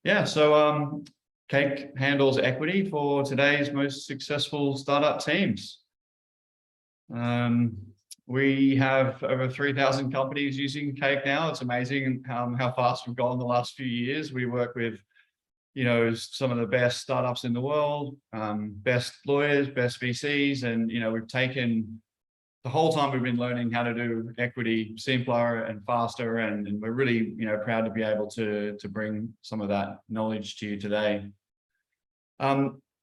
Yeah, so Cake handles equity for today's most successful startup teams. We have over 3,000 companies using Cake now. It's amazing how fast we've gone the last few years. We work with, some of the best startups in the world, best lawyers, best VCs, and, we've taken the whole time we've been learning how to do equity simpler and faster, and we're really, proud to be able to bring some of that knowledge to you today.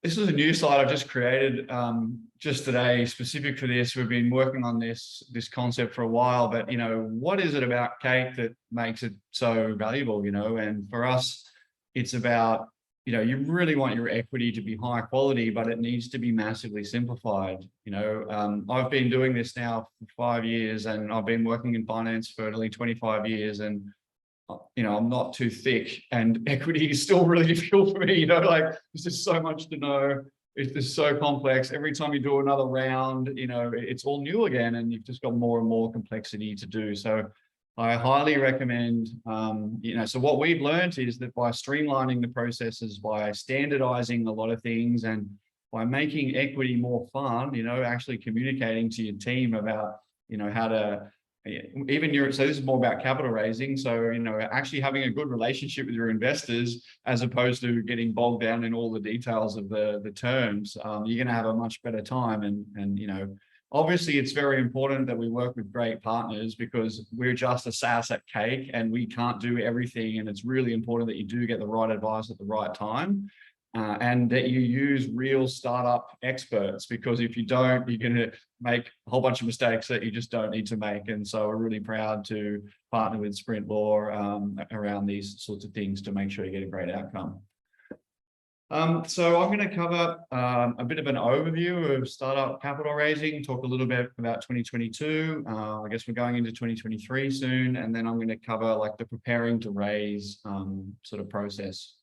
This is a new slide I've just created just today, specific for this. We've been working on this concept for a while, but what is it about Cake that makes it so valuable? And for us, it's about you really want your equity to be high quality, but it needs to be massively simplified. I've been doing this now for 5 years, and I've been working in finance for nearly 25 years, and I'm not too thick, and equity is still really difficult for me. Like there's just so much to know. It's just so complex. Every time you do another round, it's all new again, and you've just got more and more complexity to do. So I highly recommend, so what we've learned is that by streamlining the processes, by standardizing a lot of things, and by making equity more fun, actually communicating to your team about, how to, so this is more about capital raising. So, actually having a good relationship with your investors, as opposed to getting bogged down in all the details of the terms, you're going to have a much better time. And obviously it's very important that we work with great partners, because we're just a SaaS at Cake and we can't do everything. And it's really important that you do get the right advice at the right time. And that you use real startup experts, because if you don't, you're going to make a whole bunch of mistakes that you just don't need to make. And so we're really proud to partner with SprintLaw around these sorts of things to make sure you get a great outcome. So I'm going to cover a bit of an overview of startup capital raising, talk a little bit about 2022. I guess we're going into 2023 soon, and then I'm going to cover like the preparing to raise sort of process.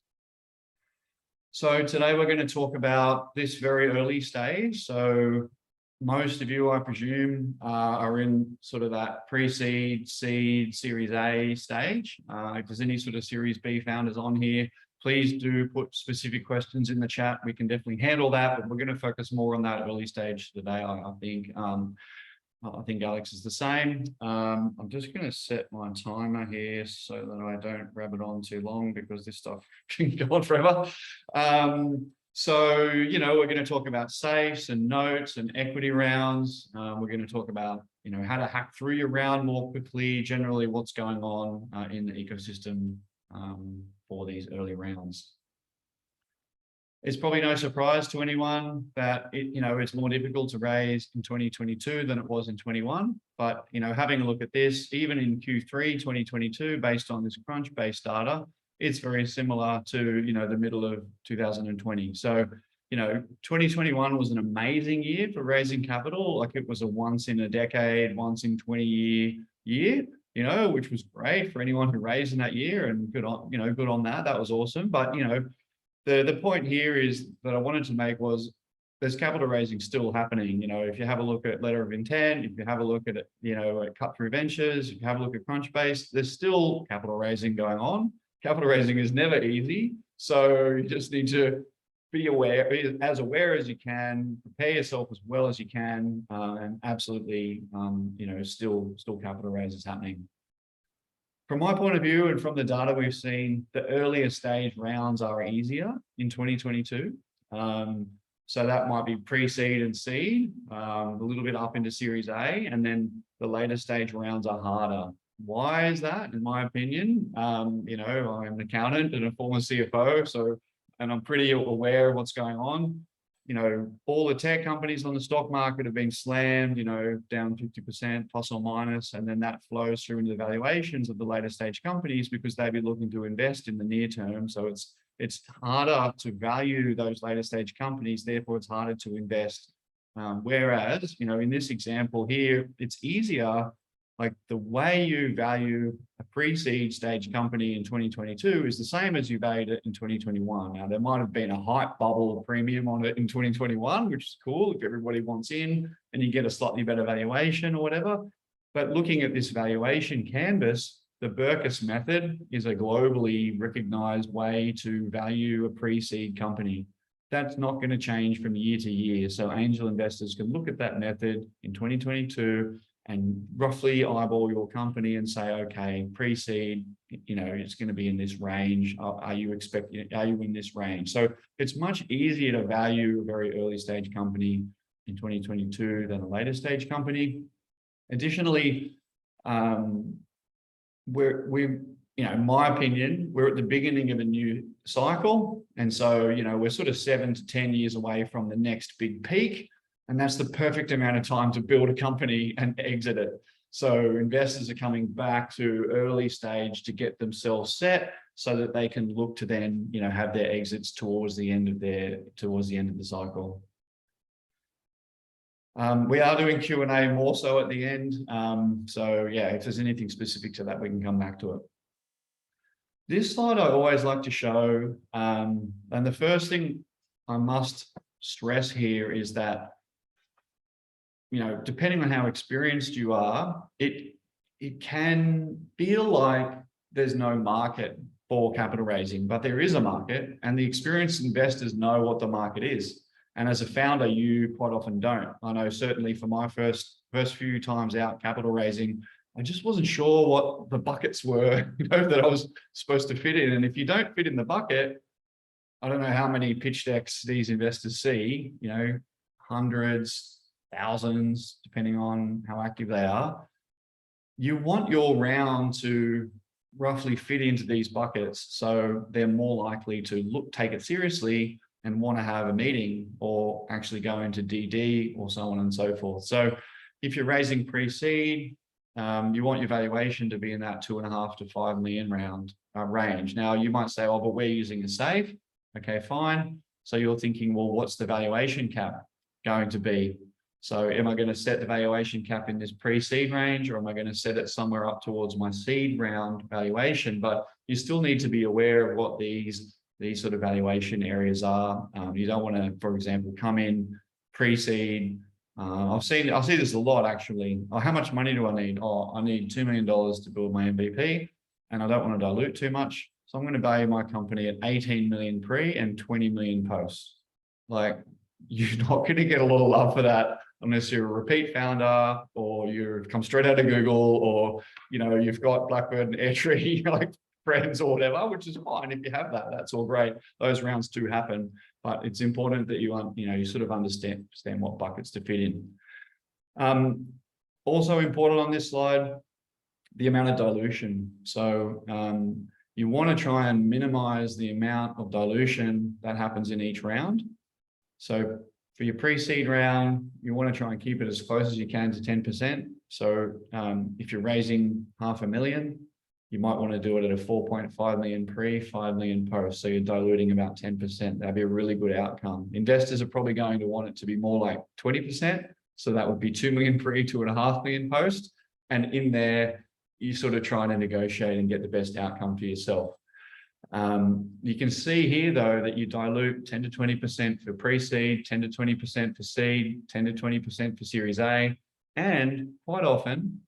So today we're going to talk about this very early stage. So most of you, I presume, are in sort of that pre-seed, seed, Series A stage. If there's any sort of Series B founders on here, please do put specific questions in the chat. We can definitely handle that, but we're going to focus more on that early stage today, I think. I think Alex is the same. I'm just going to set my timer here so that I don't grab it on too long, because this stuff can go on forever. So, we're going to talk about safes and notes and equity rounds. We're going to talk about, how to hack through your round more quickly, generally what's going on in the ecosystem for these early rounds. It's probably no surprise to anyone that it's more difficult to raise in 2022 than it was in 21. But having a look at this, even in Q3 2022, based on this Crunchbase data, it's very similar to the middle of 2020. So 2021 was an amazing year for raising capital. Like it was a once in a decade, once in 20 year, which was great for anyone who raised in that year, and good on that. That was awesome. But the point here is that I wanted to make was there's capital raising still happening. If you have a look at Letter of Intent, if you have a look at Cut Through Ventures, if you have a look at Crunchbase, there's still capital raising going on. Capital raising is never easy. So you just need to be as aware as you can, prepare yourself as well as you can, and absolutely, still capital raises happening. From my point of view, and from the data we've seen, the earlier stage rounds are easier in 2022. So that might be pre-seed and seed, a little bit up into Series A, and then the later stage rounds are harder. Why is that? In my opinion, I'm an accountant and a former CFO, and I'm pretty aware of what's going on. All the tech companies on the stock market have been slammed, down 50% plus or minus, and then that flows through into the valuations of the later stage companies, because they'd be looking to invest in the near term. So it's harder to value those later stage companies, therefore it's harder to invest. Whereas, in this example here, it's easier. Like the way you value a pre-seed stage company in 2022 is the same as you valued it in 2021. Now, there might have been a hype bubble premium on it in 2021, which is cool if everybody wants in and you get a slightly better valuation or whatever. But looking at this valuation canvas, the Berkus method is a globally recognized way to value a pre-seed company. That's not going to change from year to year. So angel investors can look at that method in 2022 and roughly eyeball your company and say, okay, pre-seed, it's going to be in this range. Are you in this range? So it's much easier to value a very early stage company in 2022 than a later stage company. Additionally, in my opinion, we're at the beginning of a new cycle. And so, we're sort of 7 to 10 years away from the next big peak. And that's the perfect amount of time to build a company and exit it. So investors are coming back to early stage to get themselves set so that they can look to then, have their exits towards the end of the cycle. We are doing Q&A more so at the end. So yeah, if there's anything specific to that, we can come back to it. This slide I always like to show. And the first thing I must stress here is that, depending on how experienced you are, it can feel like there's no market for capital raising, but there is a market, and the experienced investors know what the market is. And as a founder, you quite often don't. I know certainly for my first few times out capital raising, I just wasn't sure what the buckets were, that I was supposed to fit in. And if you don't fit in the bucket, I don't know how many pitch decks these investors see, hundreds, thousands, depending on how active they are. You want your round to roughly fit into these buckets, so they're more likely to take it seriously and want to have a meeting or actually go into DD or so on and so forth. So if you're raising pre-seed, you want your valuation to be in that 2.5 to 5 million round range. Now you might say, oh, but we're using a safe. Okay, fine. So you're thinking, well, what's the valuation cap going to be? So am I going to set the valuation cap in this pre-seed range, or am I going to set it somewhere up towards my seed round valuation? But you still need to be aware of what these sort of valuation areas are. You don't want to, for example, come in pre-seed. I see this a lot actually. Oh, how much money do I need? Oh, I need $2 million to build my MVP, and I don't want to dilute too much. So I'm going to value my company at 18 million pre and 20 million post. Like, you're not going to get a lot of love for that unless you're a repeat founder, or you've come straight out of Google, or you've got Blackbird and Airtree like friends or whatever, which is fine. If you have that, that's all great. Those rounds do happen, but it's important that you sort of understand what buckets to fit in. Also important on this slide, the amount of dilution. So you want to try and minimize the amount of dilution that happens in each round. So for your pre-seed round, you want to try and keep it as close as you can to 10%. So if you're raising $500,000, you might want to do it at a 4.5 million pre, 5 million post. So you're diluting about 10%. That'd be a really good outcome. Investors are probably going to want it to be more like 20%. So that would be 2 million pre, 2.5 million post. And in there, you sort of try to negotiate and get the best outcome for yourself. You can see here, though, that you dilute 10 to 20% for pre-seed, 10 to 20% for seed, 10 to 20% for Series A. And quite often,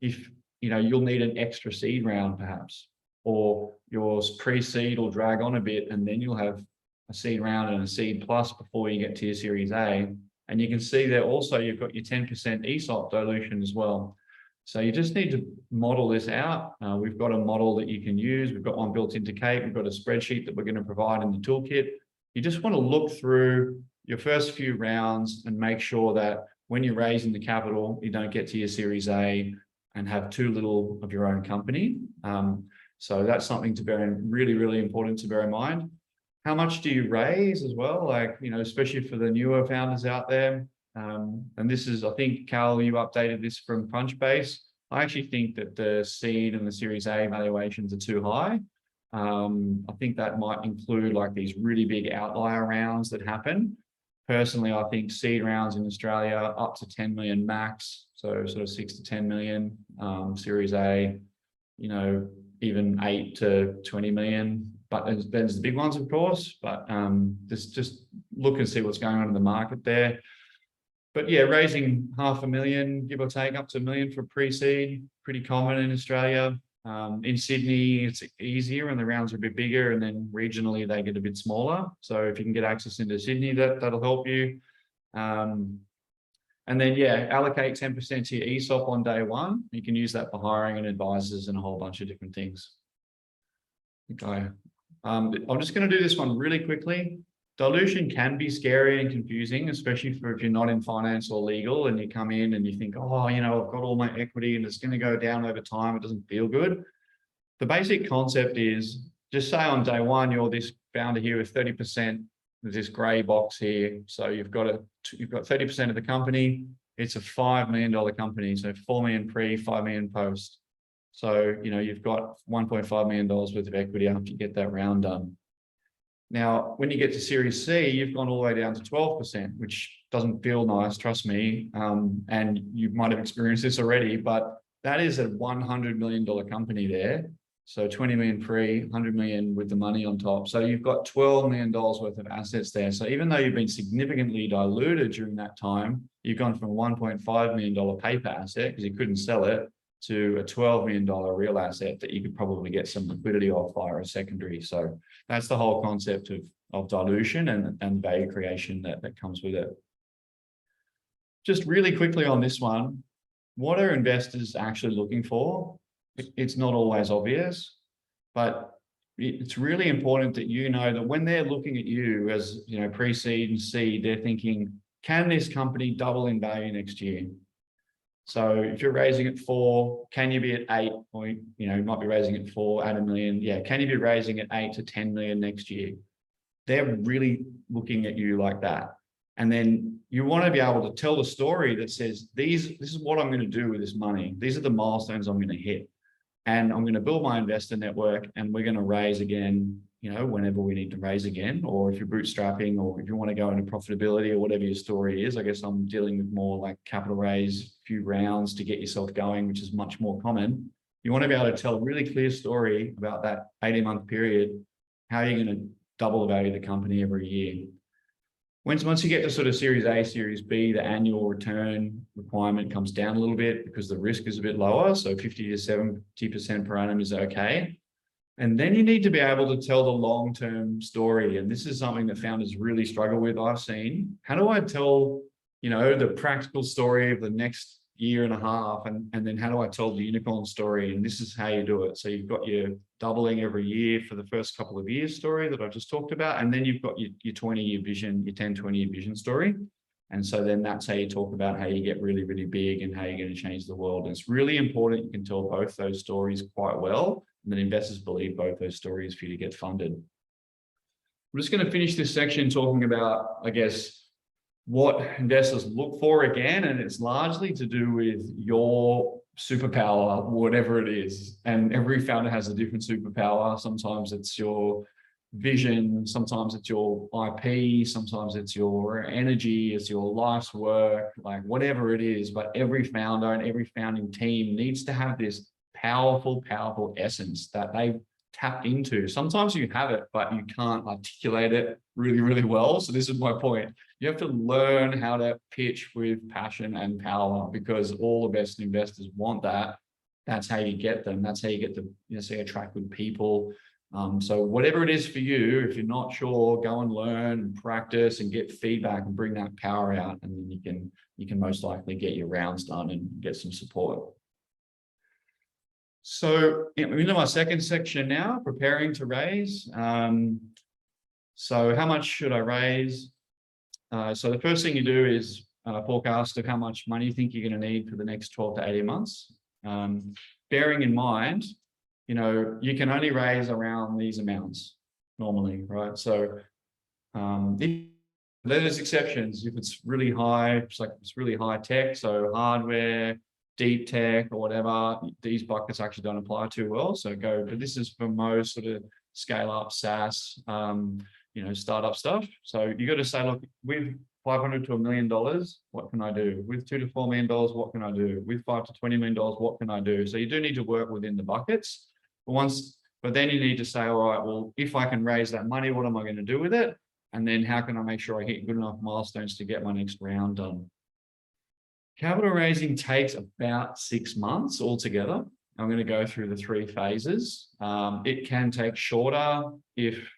if you'll need an extra seed round perhaps, or your pre-seed will drag on a bit, and then you'll have a seed round and a seed plus before you get to your Series A. And you can see there also you've got your 10% ESOP dilution as well. So you just need to model this out. We've got a model that you can use. We've got one built into Kate. We've got a spreadsheet that we're going to provide in the toolkit. You just want to look through your first few rounds and make sure that when you're raising the capital, you don't get to your Series A and have too little of your own company. So that's something to bear in, really, really important to bear in mind. How much do you raise as well? Like, especially for the newer founders out there. And this is, I think, Cal, you updated this from Crunchbase. I actually think that the seed and the Series A valuations are too high. I think that might include like these really big outlier rounds that happen. Personally, I think seed rounds in Australia up to 10 million max, so sort of 6 to 10 million. Series A, even 8 to 20 million. But there's the big ones, of course. But just look and see what's going on in the market there. But yeah, raising $500,000, give or take, up to $1 million for pre-seed, pretty common in Australia. In Sydney, it's easier and the rounds are a bit bigger, and then regionally they get a bit smaller. So if you can get access into Sydney, that'll help you. And then, yeah, allocate 10% to your ESOP on day one. You can use that for hiring and advisors and a whole bunch of different things. Okay. I'm just going to do this one really quickly. Dilution can be scary and confusing, especially if you're not in finance or legal and you come in and you think, oh, you know, I've got all my equity and it's going to go down over time. It doesn't feel good. The basic concept is just say on day one, you're this founder here with 30%. There's this gray box here. So you've got 30% of the company. It's a $5 million company. So 4 million pre, 5 million post. So, you know, you've got $1.5 million worth of equity after you get that round done. Now, when you get to Series C, you've gone all the way down to 12%, which doesn't feel nice, trust me. And you might have experienced this already, but that is a $100 million company there. So 20 million free, 100 million with the money on top. So you've got $12 million worth of assets there. So even though you've been significantly diluted during that time, you've gone from a $1.5 million paper asset because you couldn't sell it to a $12 million real asset that you could probably get some liquidity off via a secondary. So that's the whole concept of dilution and value creation that comes with it. Just really quickly on this one, what are investors actually looking for? It's not always obvious, but it's really important that you know that when they're looking at you as, you know, pre-seed and seed, they're thinking, can this company double in value next year? So if you're raising at 4, can you be at 8? Or, you know, you might be raising at 4, add $1 million. Yeah, can you be raising at 8 to 10 million next year? They're really looking at you like that. And then you want to be able to tell the story that says, this is what I'm going to do with this money. These are the milestones I'm going to hit. And I'm going to build my investor network and we're going to raise again, you know, whenever we need to raise again, or if you're bootstrapping or if you want to go into profitability or whatever your story is. I guess I'm dealing with more like capital raise, few rounds to get yourself going, which is much more common. You want to be able to tell a really clear story about that 18-month period, how you're going to double the value of the company every year. Once you get to sort of Series A, Series B, the annual return requirement comes down a little bit because the risk is a bit lower. So 50 to 70% per annum is okay. And then you need to be able to tell the long-term story. And this is something that founders really struggle with, I've seen. How do I tell, you know, the practical story of the next year and a half? And then how do I tell the unicorn story? And this is how you do it. So you've got your doubling every year for the first couple of years story that I just talked about. And then you've got your 20-year vision, your 10, 20-year vision story. And so then that's how you talk about how you get really, really big and how you're going to change the world. And it's really important you can tell both those stories quite well. And then investors believe both those stories for you to get funded. I'm just going to finish this section talking about, I guess, what investors look for again, and it's largely to do with your superpower, whatever it is. And every founder has a different superpower. Sometimes it's your vision, sometimes it's your IP, sometimes it's your energy, it's your life's work, like whatever it is. But every founder and every founding team needs to have this powerful essence that they tap into. Sometimes you have it, but you can't articulate it really, really well. So this is my point. You have to learn how to pitch with passion and power because all the best investors want that. That's how you get them. That's how you get to, you know, say, attract good people. So whatever it is for you, if you're not sure, go and learn and practice and get feedback and bring that power out. And then you can most likely get your rounds done and get some support. So we're into my second section now, preparing to raise. So how much should I raise? So the first thing you do is forecast of how much money you think you're going to need for the next 12 to 18 months. Bearing in mind, you know, you can only raise around these amounts normally, right? So there's exceptions. If it's really high, it's really high tech, so hardware, deep tech or whatever, these buckets actually don't apply too well. So but this is for most sort of scale up SaaS, you know, startup stuff. So you got to say, look, with $500 to $1 million, what can I do? With $2 to $4 million, what can I do? With $5 to $20 million, what can I do? So you do need to work within the buckets. But then you need to say, all right, well, if I can raise that money, what am I going to do with it? And then how can I make sure I hit good enough milestones to get my next round done? Capital raising takes about 6 months altogether. I'm going to go through the 3 phases. It can take shorter if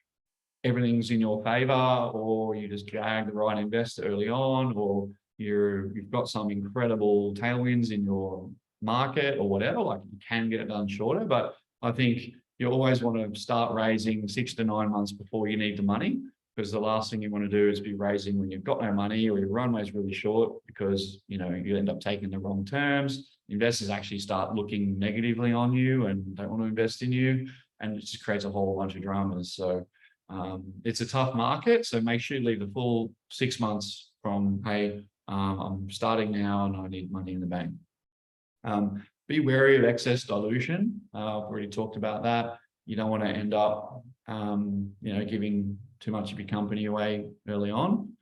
everything's in your favor, or you just jag the right investor early on, or you've got some incredible tailwinds in your market or whatever. Like, you can get it done shorter, but I think you always want to start raising 6 to 9 months before you need the money, because the last thing you want to do is be raising when you've got no money or your runway's really short, because you end up taking the wrong terms. Investors actually start looking negatively on you and don't want to invest in you, and it just creates a whole bunch of dramas. So it's a tough market, so make sure you leave the full 6 months from, hey, I'm starting now and I need money in the bank. Be wary of excess dilution. I've already talked about that. You don't want to end up, giving too much of your company away early on.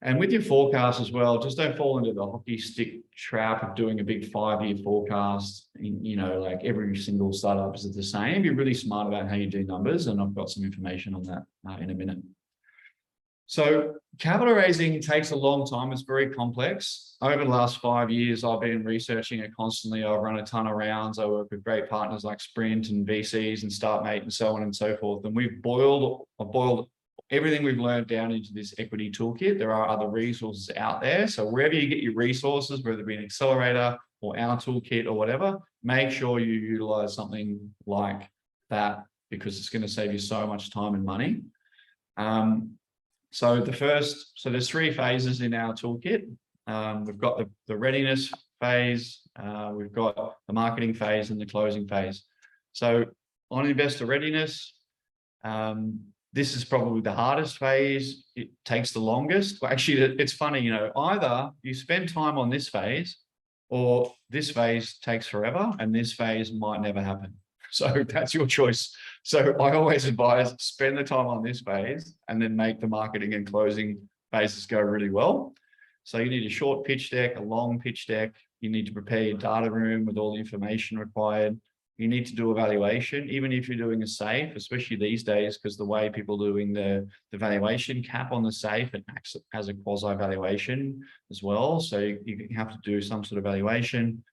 And with your forecast as well, just don't fall into the hockey stick trap of doing a big 5-year forecast. Like every single startup is the same. Be really smart about how you do numbers, and I've got some information on that in a minute. So capital raising takes a long time. It's very complex. Over the last 5 years, I've been researching it constantly. I've run a ton of rounds. I work with great partners like Sprint and VCs and StartMate and so on and so forth. And I've boiled everything we've learned down into this equity toolkit. There are other resources out there. So wherever you get your resources, whether it be an accelerator or our toolkit or whatever, make sure you utilize something like that, because it's going to save you so much time and money. So there's 3 phases in our toolkit. We've got the readiness phase, we've got the marketing phase, and the closing phase. So on investor readiness, this is probably the hardest phase. It takes the longest. Well, actually, it's funny, either you spend time on this phase, or this phase takes forever and this phase might never happen. So that's your choice. So I always advise, spend the time on this phase and then make the marketing and closing phases go really well. So you need a short pitch deck, a long pitch deck. You need to prepare your data room with all the information required. You need to do a valuation, even if you're doing a SAFE, especially these days, because the way people are doing the valuation cap on the SAFE, it acts as a quasi valuation as well. So you have to do some sort of valuation.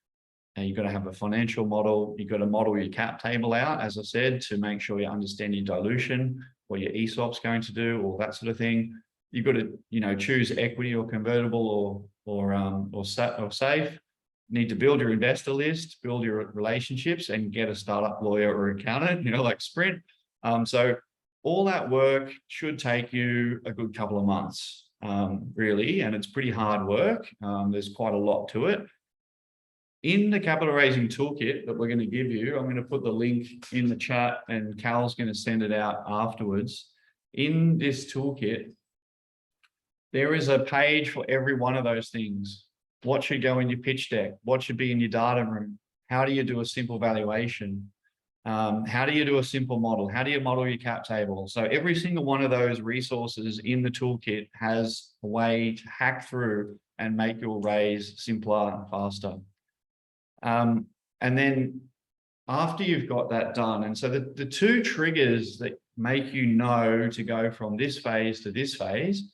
And you've got to have a financial model. You've got to model your cap table out, as I said, to make sure you understand your dilution, what your ESOP's going to do, all that sort of thing. You've got to, choose equity or convertible or SAFE. You need to build your investor list, build your relationships, and get a startup lawyer or accountant, like Sprint. So all that work should take you a good couple of months, really, and it's pretty hard work. There's quite a lot to it. In the capital raising toolkit that we're going to give you, I'm going to put the link in the chat and Cal's going to send it out afterwards. In this toolkit, there is a page for every one of those things. What should go in your pitch deck? What should be in your data room? How do you do a simple valuation? How do you do a simple model? How do you model your cap table? So every single one of those resources in the toolkit has a way to hack through and make your raise simpler and faster. And then after you've got that done, and so the 2 triggers that make you know to go from this phase to this phase,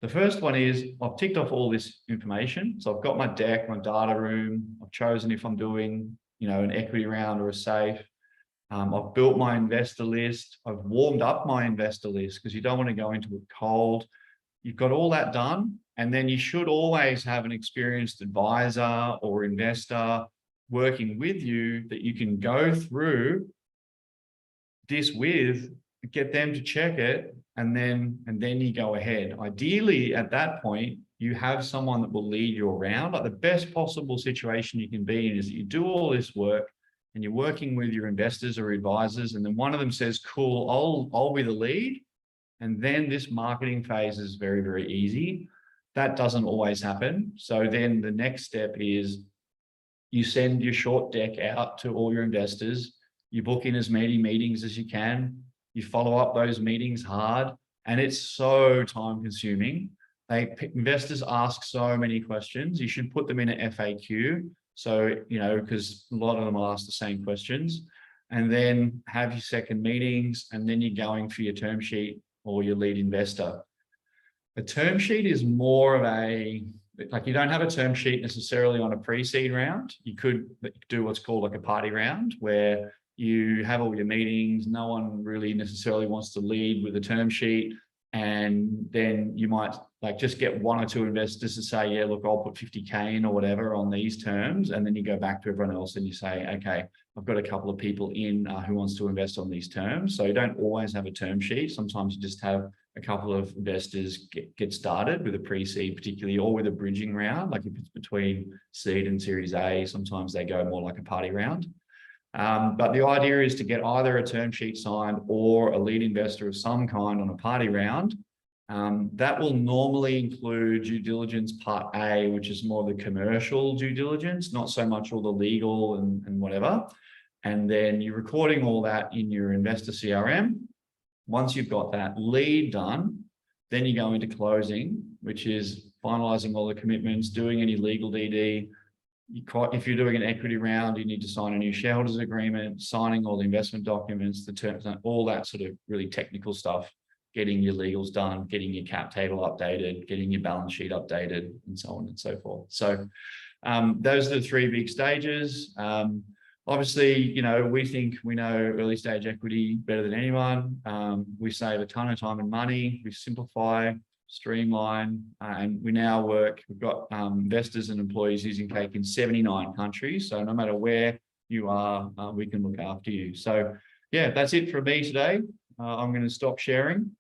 the first one is I've ticked off all this information. So I've got my deck, my data room. I've chosen if I'm doing, an equity round or a SAFE. I've built my investor list. I've warmed up my investor list, because you don't want to go into it cold. You've got all that done. And then you should always have an experienced advisor or investor working with you that you can go through this with, get them to check it, and then you go ahead. Ideally, at that point, you have someone that will lead you around. Like, the best possible situation you can be in is that you do all this work and you're working with your investors or advisors, and then one of them says, cool, I'll be the lead. And then this marketing phase is very, very easy. That doesn't always happen. So then the next step is you send your short deck out to all your investors. You book in as many meetings as you can. You follow up those meetings hard, and it's so time consuming. Investors ask so many questions. You should put them in an FAQ. So, because a lot of them will ask the same questions, and then have your second meetings, and then you're going for your term sheet or your lead investor. A term sheet is more of like you don't have a term sheet necessarily on a pre-seed round. You could do what's called like a party round, where you have all your meetings. No one really necessarily wants to lead with a term sheet. And then you might like just get one or two investors to say, yeah, look, I'll put 50K in or whatever on these terms. And then you go back to everyone else and you say, okay, I've got a couple of people in who wants to invest on these terms. So you don't always have a term sheet. Sometimes you just have a couple of investors get started with a pre-seed particularly, or with a bridging round. Like if it's between seed and Series A, sometimes they go more like a party round. But the idea is to get either a term sheet signed or a lead investor of some kind on a party round. That will normally include due diligence part A, which is more the commercial due diligence, not so much all the legal and whatever. And then you're recording all that in your investor CRM. Once you've got that lead done, then you go into closing, which is finalizing all the commitments, doing any legal DD. If you're doing an equity round, you need to sign a new shareholders agreement, signing all the investment documents, the terms, all that sort of really technical stuff, getting your legals done, getting your cap table updated, getting your balance sheet updated, and so on and so forth. So those are the three big stages. Obviously, you know, we think we know early stage equity better than anyone. We save a ton of time and money. We simplify, streamline, and we now work. We've got investors and employees using Cake in 79 countries. So no matter where you are, we can look after you. So yeah, that's it for me today. I'm going to stop sharing,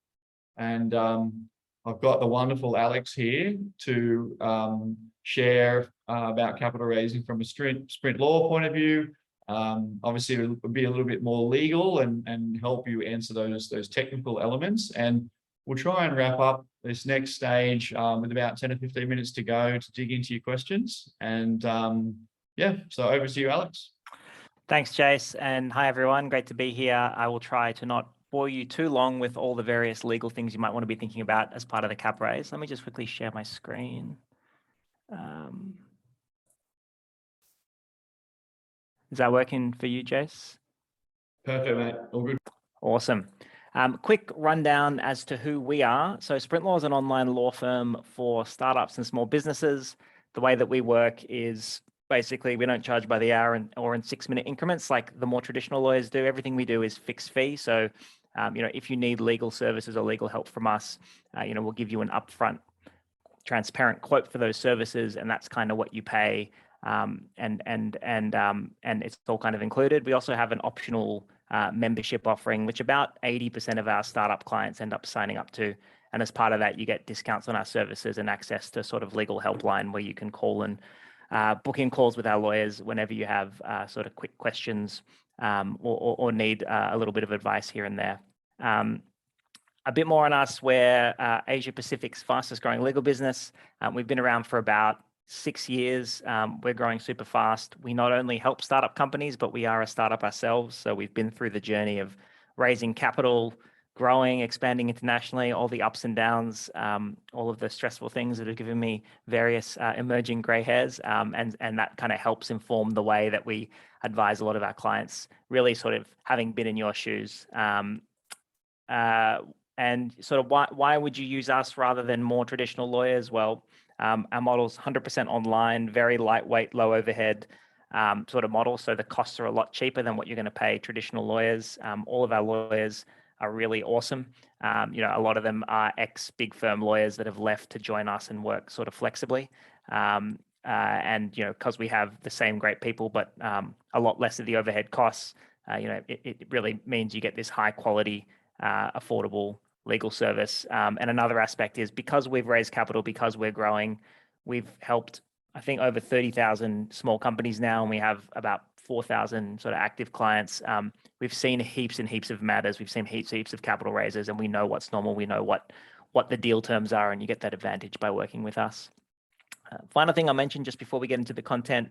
and I've got the wonderful Alex here to share about capital raising from a SprintLaw point of view. Obviously, it will be a little bit more legal and help you answer those technical elements. And we'll try and wrap up this next stage with about 10 or 15 minutes to go to dig into your questions. And yeah, so over to you, Alex. Thanks, Jace. And hi, everyone. Great to be here. I will try to not bore you too long with all the various legal things you might want to be thinking about as part of the cap raise. Let me just quickly share my screen. Is that working for you, Jace? Perfect, mate. All good. Awesome. Quick rundown as to who we are. So SprintLaw is an online law firm for startups and small businesses. The way that we work is basically we don't charge by the hour or in 6-minute increments like the more traditional lawyers do. Everything we do is fixed fee. So, you know, if you need legal services or legal help from us, you know, we'll give you an upfront, transparent quote for those services, and that's kind of what you pay. And it's all kind of included. We also have an optional membership offering, which about 80% of our startup clients end up signing up to. And as part of that, you get discounts on our services and access to sort of legal helpline where you can call and book in calls with our lawyers whenever you have sort of quick questions or need a little bit of advice here and there. A bit more on us, we're Asia Pacific's fastest growing legal business. We've been around for about 6 years. We're growing super fast. We not only help startup companies, but we are a startup ourselves. So we've been through the journey of raising capital, growing, expanding internationally, all the ups and downs, all of the stressful things that have given me various emerging gray hairs. And that kind of helps inform the way that we advise a lot of our clients, really sort of having been in your shoes. And sort of why would you use us rather than more traditional lawyers? Well, our model's 100% online, very lightweight, low overhead sort of model. So the costs are a lot cheaper than what you're going to pay traditional lawyers. All of our lawyers are really awesome. You know, a lot of them are ex-big firm lawyers that have left to join us and work sort of flexibly. And, you know, because we have the same great people, but a lot less of the overhead costs, you know, it really means you get this high quality, affordable legal service. And another aspect is because we've raised capital, because we're growing, we've helped, I think, over 30,000 small companies now, and we have about 4,000 sort of active clients. We've seen heaps and heaps of matters. We've seen heaps of capital raises, and we know what's normal. We know what the deal terms are, and you get that advantage by working with us. Final thing I'll mention just before we get into the content,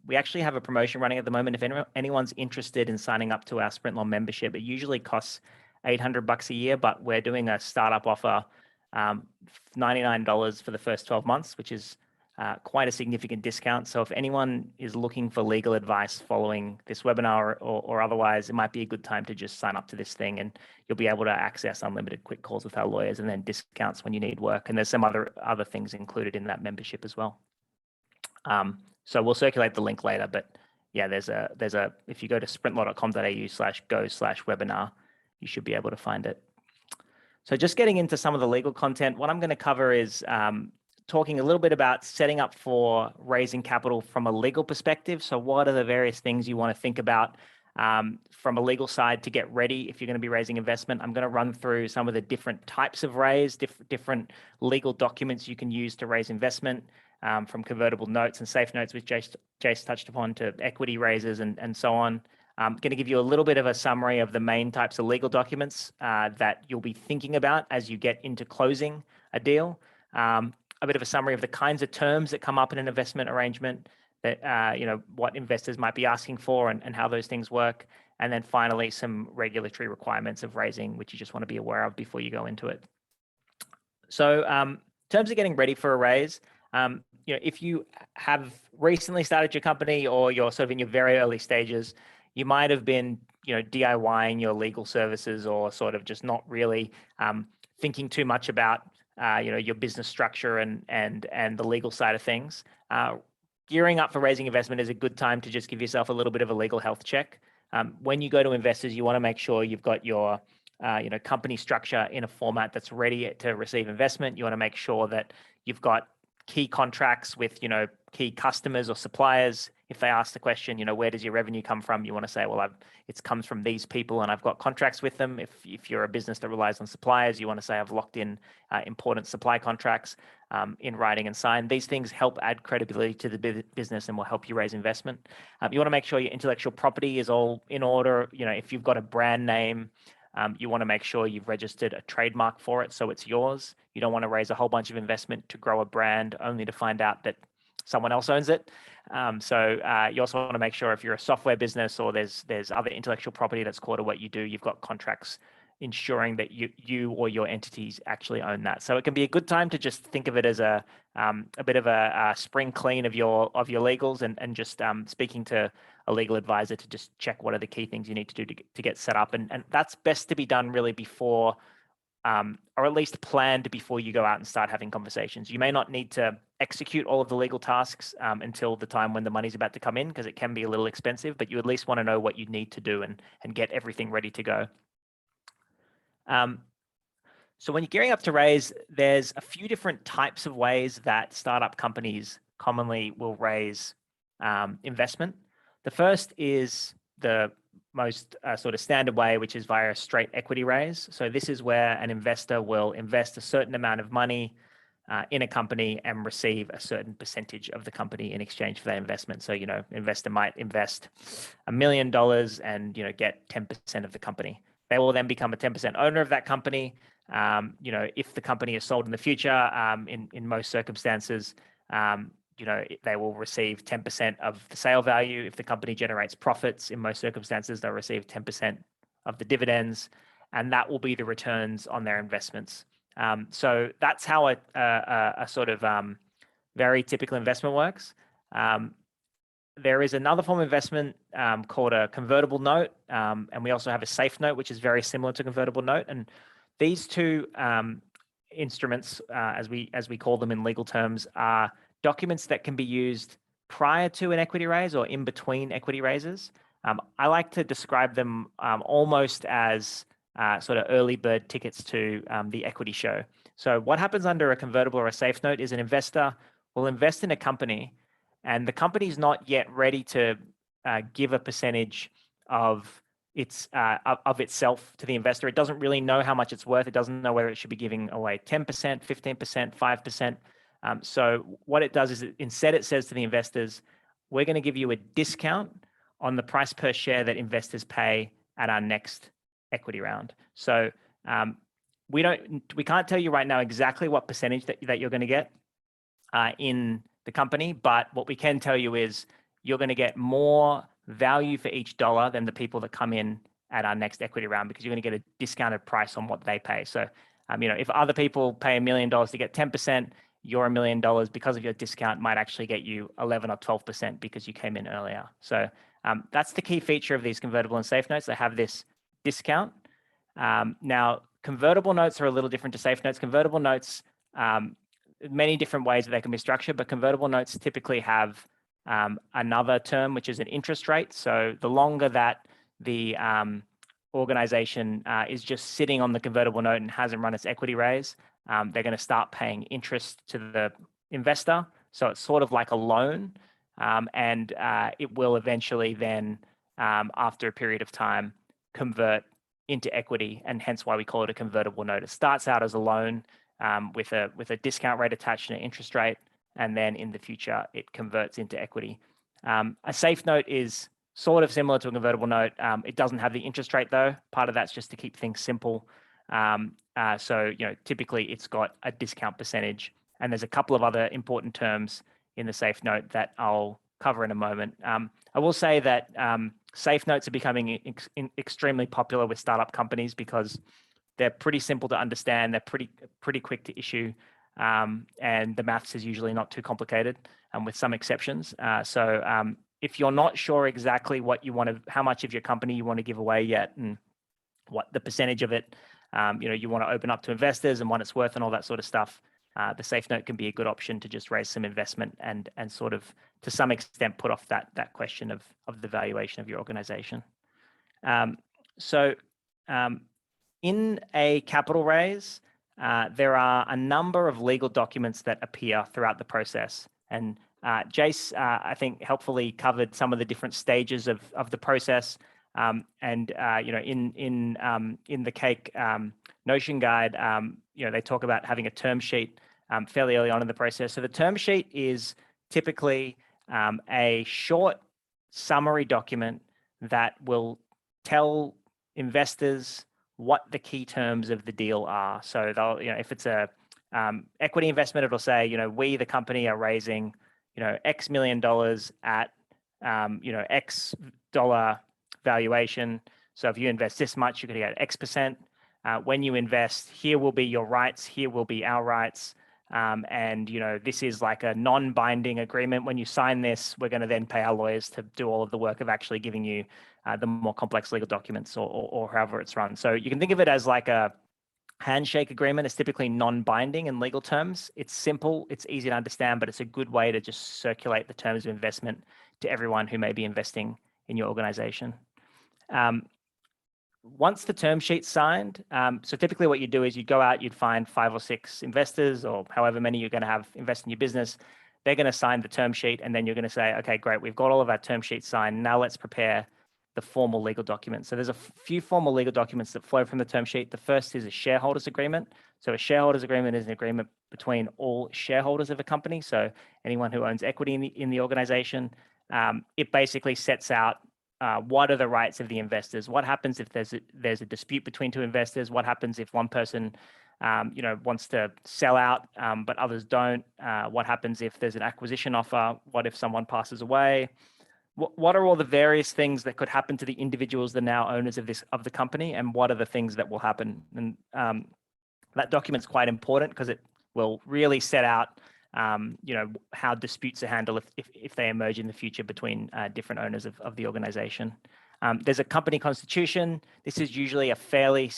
we actually have a promotion running at the moment. If anyone's interested in signing up to our SprintLaw membership, it usually costs $800 a year, but we're doing a startup offer, $99 for the first 12 months, which is quite a significant discount. So if anyone is looking for legal advice following this webinar or otherwise, it might be a good time to just sign up to this thing, and you'll be able to access unlimited quick calls with our lawyers and then discounts when you need work. And there's some other things included in that membership as well. So we'll circulate the link later, but yeah, there's a if you go to sprintlaw.com.au/go/webinar, you should be able to find it. So just getting into some of the legal content, what I'm going to cover is talking a little bit about setting up for raising capital from a legal perspective. So what are the various things you want to think about from a legal side to get ready if you're going to be raising investment? I'm going to run through some of the different types of raise, different legal documents you can use to raise investment, from convertible notes and safe notes, which Jace touched upon, to equity raises and so on. I'm going to give you a little bit of a summary of the main types of legal documents that you'll be thinking about as you get into closing a deal. A bit of a summary of the kinds of terms that come up in an investment arrangement, that what investors might be asking for and how those things work. And then finally, some regulatory requirements of raising, which you just want to be aware of before you go into it. So in terms of getting ready for a raise, if you have recently started your company or you're sort of in your very early stages, you might have been, DIYing your legal services or sort of just not really thinking too much about, your business structure and the legal side of things. Gearing up for raising investment is a good time to just give yourself a little bit of a legal health check. When you go to investors, you want to make sure you've got your company structure in a format that's ready to receive investment. You want to make sure that you've got key contracts with, key customers or suppliers. If they ask the question, where does your revenue come from? You want to say, well, it comes from these people and I've got contracts with them. If you're a business that relies on suppliers, you want to say I've locked in important supply contracts in writing and signed. These things help add credibility to the business and will help you raise investment. You want to make sure your intellectual property is all in order. If you've got a brand name, you want to make sure you've registered a trademark for it so it's yours. You don't want to raise a whole bunch of investment to grow a brand only to find out that someone else owns it. So you also want to make sure if you're a software business or there's other intellectual property that's core to what you do, you've got contracts ensuring that you or your entities actually own that. So it can be a good time to just think of it as a bit of a spring clean of your legals and just speaking to a legal advisor to just check what are the key things you need to do to get set up. And that's best to be done really before, or at least planned before you go out and start having conversations. You may not need to execute all of the legal tasks until the time when the money's about to come in, because it can be a little expensive, but you at least want to know what you need to do and get everything ready to go. So when you're gearing up to raise, there's a few different types of ways that startup companies commonly will raise investment. The first is the most sort of standard way, which is via a straight equity raise. So this is where an investor will invest a certain amount of money in a company and receive a certain percentage of the company in exchange for that investment. So, investor might invest $1 million and, get 10% of the company. They will then become a 10% owner of that company. If the company is sold in the future, in most circumstances, they will receive 10% of the sale value. If the company generates profits, in most circumstances, they'll receive 10% of the dividends, and that will be the returns on their investments. So that's how a sort of very typical investment works. There is another form of investment called a convertible note, and we also have a safe note, which is very similar to convertible note. And these two instruments, as we call them in legal terms, are documents that can be used prior to an equity raise or in between equity raises. I like to describe them almost as sort of early bird tickets to the equity show. So what happens under a convertible or a safe note is an investor will invest in a company, and the company's not yet ready to give a percentage of itself to the investor. It doesn't really know how much it's worth. It doesn't know whether it should be giving away 10%, 15%, 5%. So what it does is instead it says to the investors, we're going to give you a discount on the price per share that investors pay at our next equity round. So we can't tell you right now exactly what percentage that you're going to get in the company, but what we can tell you is you're going to get more value for each dollar than the people that come in at our next equity round, because you're going to get a discounted price on what they pay. So if other people pay $1 million to get 10%, your $1 million because of your discount might actually get you 11 or 12% because you came in earlier. So that's the key feature of these convertible and safe notes. They have this discount. Now, convertible notes are a little different to safe notes. Convertible notes, many different ways that they can be structured, but convertible notes typically have another term, which is an interest rate. So the longer that the organization is just sitting on the convertible note and hasn't run its equity raise, they're going to start paying interest to the investor. So it's sort of like a loan, and it will eventually then, after a period of time, convert into equity, and hence why we call it a convertible note. It starts out as a loan with a discount rate attached and an interest rate, and then in the future it converts into equity. A safe note is sort of similar to a convertible note. It doesn't have the interest rate though. Part of that's just to keep things simple. So typically it's got a discount percentage, and there's a couple of other important terms in the safe note that I'll cover in a moment. I will say that safe notes are becoming extremely popular with startup companies because they're pretty simple to understand. They're pretty quick to issue, and the maths is usually not too complicated, with some exceptions. So if you're not sure exactly what you want to, how much of your company you want to give away yet, and what the percentage of it, you want to open up to investors and what it's worth and all that sort of stuff, the safe note can be a good option to just raise some investment and sort of, to some extent, put off that question of the valuation of your organization. In a capital raise, there are a number of legal documents that appear throughout the process. And Jace, I think, helpfully covered some of the different stages of the process. In the Cake Notion guide, they talk about having a term sheet fairly early on in the process. So the term sheet is typically a short summary document that will tell investors what the key terms of the deal are. So they'll, if it's a equity investment, it'll say, we, the company, are raising, X million dollars at, X dollar valuation. So if you invest this much, you're going to get X%. When you invest, here will be your rights, here will be our rights. And this is like a non-binding agreement. When you sign this, we're going to then pay our lawyers to do all of the work of actually giving you the more complex legal documents or however it's run. So you can think of it as like a handshake agreement. It's typically non-binding in legal terms. It's simple, it's easy to understand, but it's a good way to just circulate the terms of investment to everyone who may be investing in your organization. Once the term sheet's signed, so typically what you do is you'd go out, you'd find 5 or 6 investors or however many you're going to have invest in your business. They're going to sign the term sheet, and then you're going to say, okay, great, we've got all of our term sheets signed. Now let's prepare the formal legal documents. So there's a few formal legal documents that flow from the term sheet. The first is a shareholders agreement. So a shareholders agreement is an agreement between all shareholders of a company. So anyone who owns equity in the organization. It basically sets out what are the rights of the investors? What happens if there's a dispute between 2 investors? What happens if one person, wants to sell out, but others don't? What happens if there's an acquisition offer? What if someone passes away? What are all the various things that could happen to the individuals that are now owners of the company, and what are the things that will happen? And that document's quite important because it will really set out how disputes are handled if they emerge in the future between different owners of the organization. There's a company constitution. This is usually a fairly,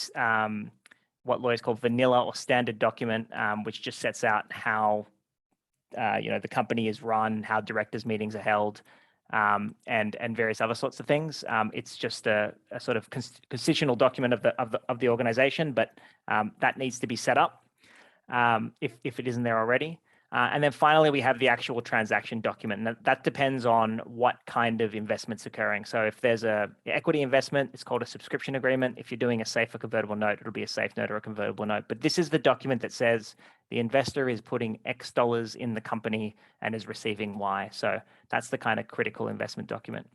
what lawyers call vanilla or standard document, which just sets out how, the company is run, how directors' meetings are held, and various other sorts of things. It's just a sort of constitutional document of the organization, but that needs to be set up if it isn't there already. And then finally, we have the actual transaction document. And that depends on what kind of investment's occurring. So if there's a equity investment, it's called a subscription agreement. If you're doing a safe or convertible note, it'll be a safe note or a convertible note. But this is the document that says the investor is putting X dollars in the company and is receiving Y. So that's the kind of critical investment document.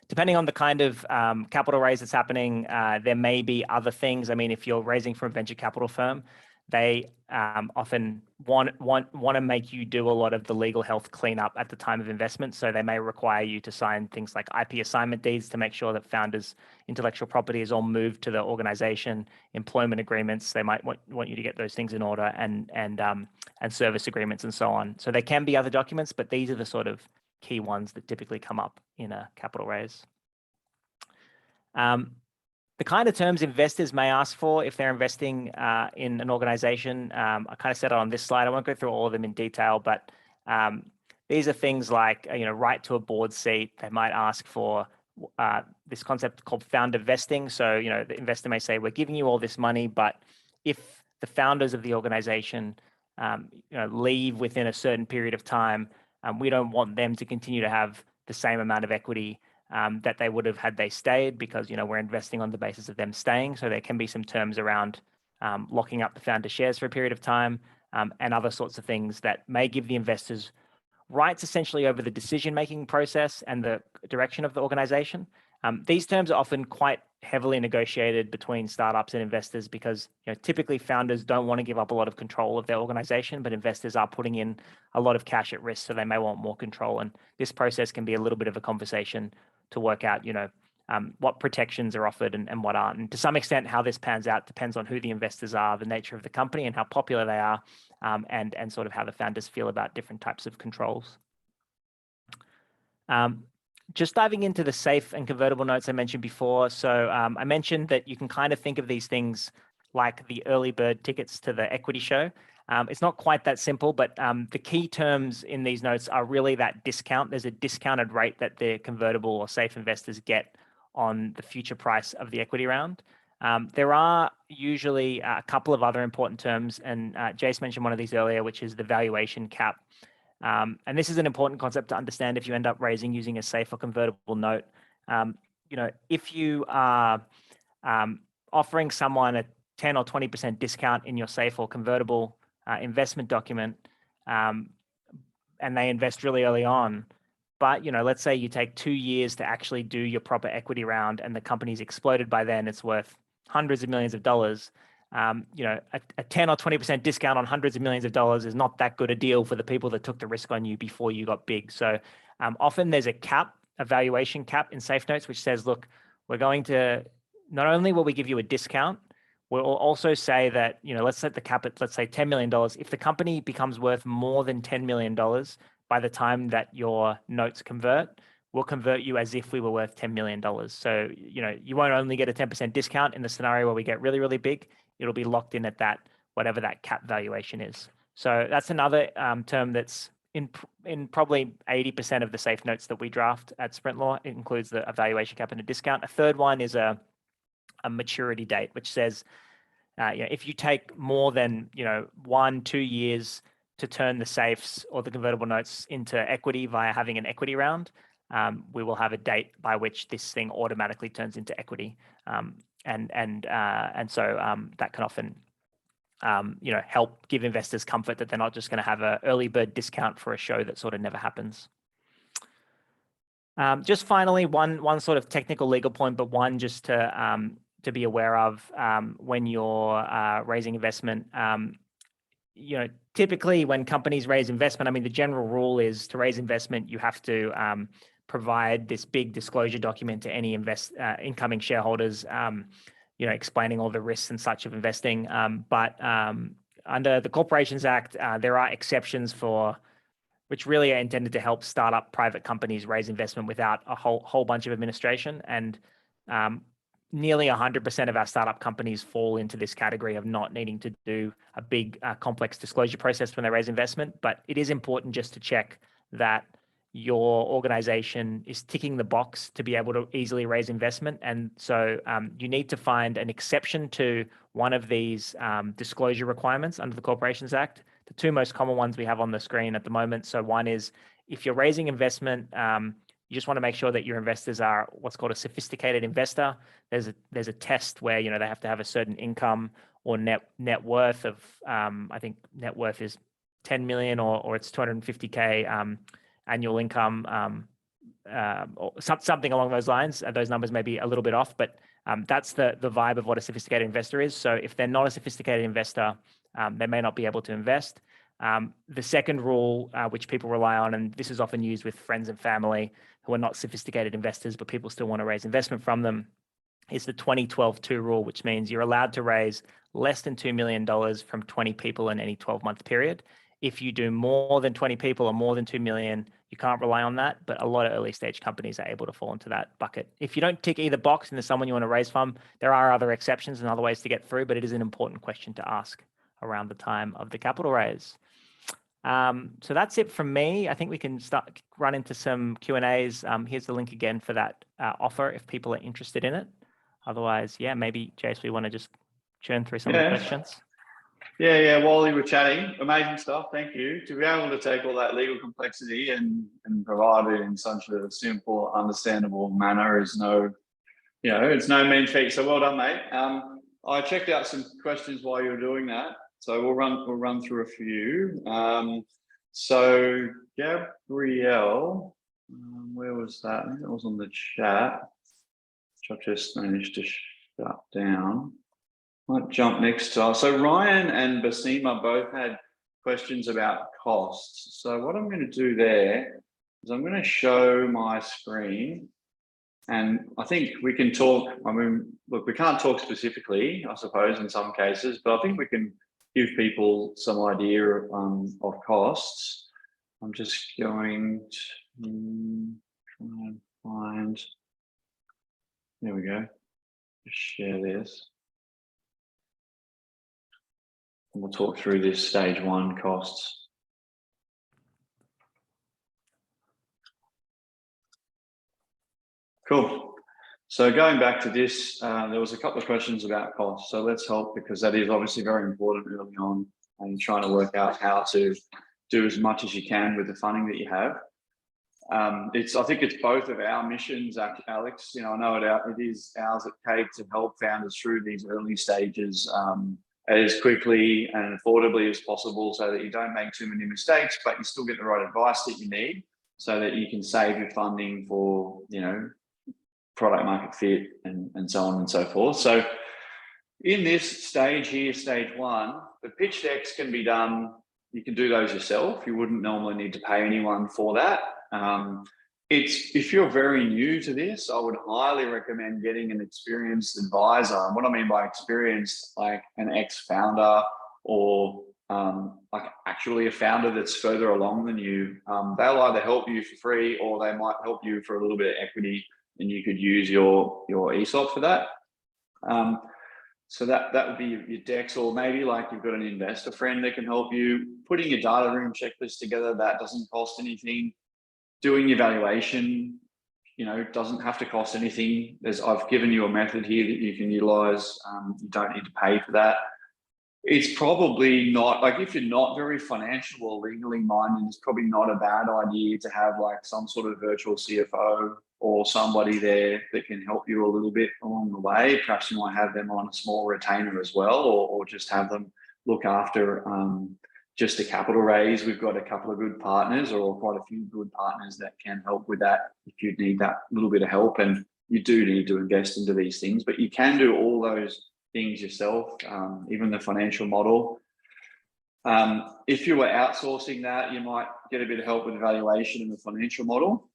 Depending on the kind of capital raise that's happening, there may be other things. I mean, if you're raising from a venture capital firm, they often want to make you do a lot of the legal health cleanup at the time of investment. So they may require you to sign things like IP assignment deeds to make sure that founders' intellectual property is all moved to the organization, employment agreements. They might want you to get those things in order, and service agreements and so on. So there can be other documents, but these are the sort of key ones that typically come up in a capital raise. The kind of terms investors may ask for if they're investing in an organization, I kind of said it on this slide. I won't go through all of them in detail, but these are things like, right to a board seat. They might ask for this concept called founder vesting. So, the investor may say, we're giving you all this money, but if the founders of the organization, leave within a certain period of time, we don't want them to continue to have the same amount of equity that they would have had they stayed, because we're investing on the basis of them staying. So there can be some terms around locking up the founder shares for a period of time, and other sorts of things that may give the investors rights essentially over the decision-making process and the direction of the organization. These terms are often quite heavily negotiated between startups and investors, because typically founders don't want to give up a lot of control of their organization, but investors are putting in a lot of cash at risk, so they may want more control. And this process can be a little bit of a conversation to work out, what protections are offered and what aren't. And to some extent, how this pans out depends on who the investors are, the nature of the company, and how popular they are, and sort of how the founders feel about different types of controls. Just diving into the safe and convertible notes I mentioned before. So I mentioned that you can kind of think of these things like the early bird tickets to the equity show. It's not quite that simple, but the key terms in these notes are really that discount. There's a discounted rate that the convertible or safe investors get on the future price of the equity round. There are usually a couple of other important terms, and Jace mentioned one of these earlier, which is the valuation cap. And this is an important concept to understand if you end up raising using a safe or convertible note. If you are offering someone a 10 or 20% discount in your safe or convertible investment document, and they invest really early on, but let's say you take 2 years to actually do your proper equity round, and the company's exploded by then, it's worth hundreds of millions of dollars. A 10 or 20% discount on hundreds of millions of dollars is not that good a deal for the people that took the risk on you before you got big. So often there's a cap, a valuation cap in safe notes, which says, look, we're going to, not only will we give you a discount, we'll also say that, let's set the cap at, let's say $10 million. If the company becomes worth more than $10 million by the time that your notes convert, we'll convert you as if we were worth $10 million. So, you won't only get a 10% discount in the scenario where we get really, really big. It'll be locked in at that, whatever that cap valuation is. So that's another term that's in probably 80% of the safe notes that we draft at SprintLaw. It includes the valuation cap and a discount. A third one is a maturity date, which says, if you take more than 1-2 years to turn the safes or the convertible notes into equity via having an equity round, we will have a date by which this thing automatically turns into equity. And so that can often, help give investors comfort that they're not just going to have an early bird discount for a show that sort of never happens. Just finally, one sort of technical legal point, but one just to be aware of when you're raising investment. Typically when companies raise investment, I mean, the general rule is to raise investment, you have to provide this big disclosure document to any incoming shareholders, explaining all the risks and such of investing. But under the Corporations Act, there are exceptions which really are intended to help startup private companies raise investment without a whole bunch of administration. And nearly 100% of our startup companies fall into this category of not needing to do a big complex disclosure process when they raise investment. But it is important just to check that your organization is ticking the box to be able to easily raise investment. And so you need to find an exception to one of these disclosure requirements under the Corporations Act. The two most common ones we have on the screen at the moment. So one is if you're raising investment, you just want to make sure that your investors are what's called a sophisticated investor. There's a test where they have to have a certain income or net worth of I think net worth is 10 million or it's 250K annual income, or something along those lines. Those numbers may be a little bit off, but that's the vibe of what a sophisticated investor is. So if they're not a sophisticated investor, they may not be able to invest. The second rule, which people rely on, and this is often used with friends and family who are not sophisticated investors, but people still want to raise investment from them, is the 20-12-2 rule, which means you're allowed to raise less than $2 million from 20 people in any 12-month period. If you do more than 20 people or more than 2 million, you can't rely on that, but a lot of early stage companies are able to fall into that bucket. If you don't tick either box and there's someone you want to raise from, there are other exceptions and other ways to get through, but it is an important question to ask around the time of the capital raise. So that's it from me. I think we can run into some Q&As. Here's the link again for that offer if people are interested in it. Otherwise, yeah, maybe Jace, we want to just churn through some of the questions. Yeah. While you were chatting, amazing stuff. Thank you. To be able to take all that legal complexity and provide it in such a simple, understandable manner is it's no mean feat. So well done, mate. I checked out some questions while you were doing that. So we'll run through a few. So Gabrielle, where was that? I think that was on the chat, which I've just managed to shut down. Might jump next to us. So Ryan and Basima both had questions about costs. So what I'm going to do there is I'm going to show my screen, and I think we can talk. I mean, look, we can't talk specifically, I suppose, in some cases, but I think we can give people some idea of costs. I'm just going to try and find. There we go. Just share this. And we'll talk through this stage one costs. Cool. So going back to this, there was a couple of questions about costs. So let's help, because that is obviously very important early on and trying to work out how to do as much as you can with the funding that you have. I think it's both of our missions, Alex. I know it is ours at Cake to help founders through these early stages as quickly and affordably as possible, so that you don't make too many mistakes, but you still get the right advice that you need, so that you can save your funding for product market fit and so on and so forth. So in this stage here, stage one, the pitch decks can be done. You can do those yourself. You wouldn't normally need to pay anyone for that. If you're very new to this, I would highly recommend getting an experienced advisor. And what I mean by experienced, like an ex-founder or like actually a founder that's further along than you. They'll either help you for free, or they might help you for a little bit of equity, and you could use your ESOP for that. So that would be your decks, or maybe like you've got an investor friend that can help you. Putting your data room checklist together, that doesn't cost anything. Doing your valuation, doesn't have to cost anything. I've given you a method here that you can utilize. You don't need to pay for that. It's probably not, like, if you're not very financial or legally minded, it's probably not a bad idea to have like some sort of virtual CFO or somebody there that can help you a little bit along the way. Perhaps you might have them on a small retainer as well, or just have them look after just a capital raise. We've got a couple of good partners, or quite a few good partners, that can help with that if you need that little bit of help. And you do need to invest into these things, but you can do all those things yourself, even the financial model. If you were outsourcing that, you might get a bit of help with the valuation and the financial model.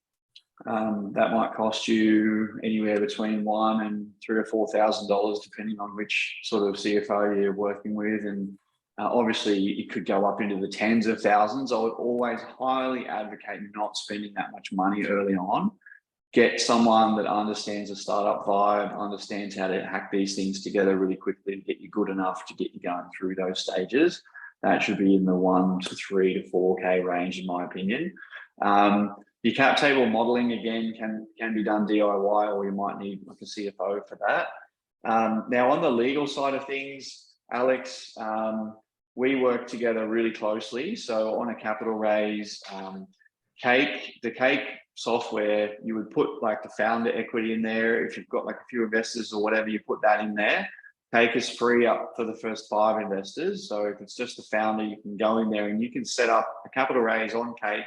That might cost you anywhere between $1,000 and $3,000 or $4,000, depending on which sort of CFO you're working with. And obviously it could go up into the tens of thousands. I would always highly advocate not spending that much money early on. Get someone that understands the startup vibe, understands how to hack these things together really quickly to get you good enough to get you going through those stages. That should be in the 1 to 3 to 4K range, in my opinion. Your cap table modeling, again, can be done DIY, or you might need like a CFO for that. Now, on the legal side of things, Alex, we work together really closely. So on a capital raise, the Cake software, you would put like the founder equity in there. If you've got like a few investors or whatever, you put that in there. Cake is free up for the first 5 investors. So if it's just the founder, you can go in there and you can set up a capital raise on Cake